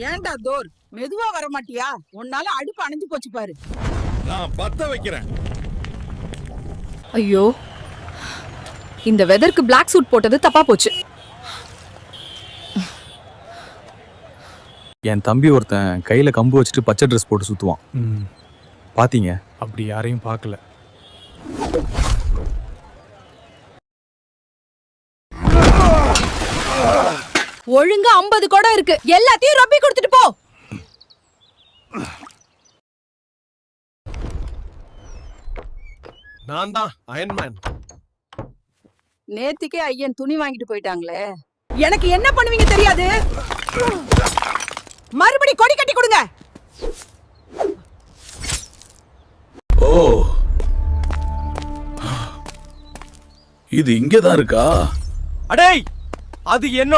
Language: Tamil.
ஏன்டா தோர் மெதுவா வர மாட்டியா? உன்னால அடுப்பு அணைஞ்சு போச்சு பாரு. நான் பத்த வைக்கிறேன். ஐயோ, இந்த வெதருக்கு பிளாக் சூட் போட்டது தப்பா போச்சு. என் தம்பி ஒருத்தன் கையில கம்பு வச்சுட்டு பச்சை ட்ரெஸ் போட்டு சுத்துவான். பாத்தீங்க? அப்படி யாரையும் பார்க்கல. ஒழுங்கா 50 குடம் இருக்கு, எல்லாத்தையும் ரொப்பி கொடுத்துட்டு போ. நான் தான் அயன்மேன். நேத்திக்கே ஐயன் துணி வாங்கிட்டு போயிட்டாங்களே, எனக்கு என்ன பண்ணுவீங்க தெரியாது. மறுபடி கொடி கட்டி கொடுங்க. ஓ, இது இங்கதான் இருக்கா? அடேய், அது என்னோட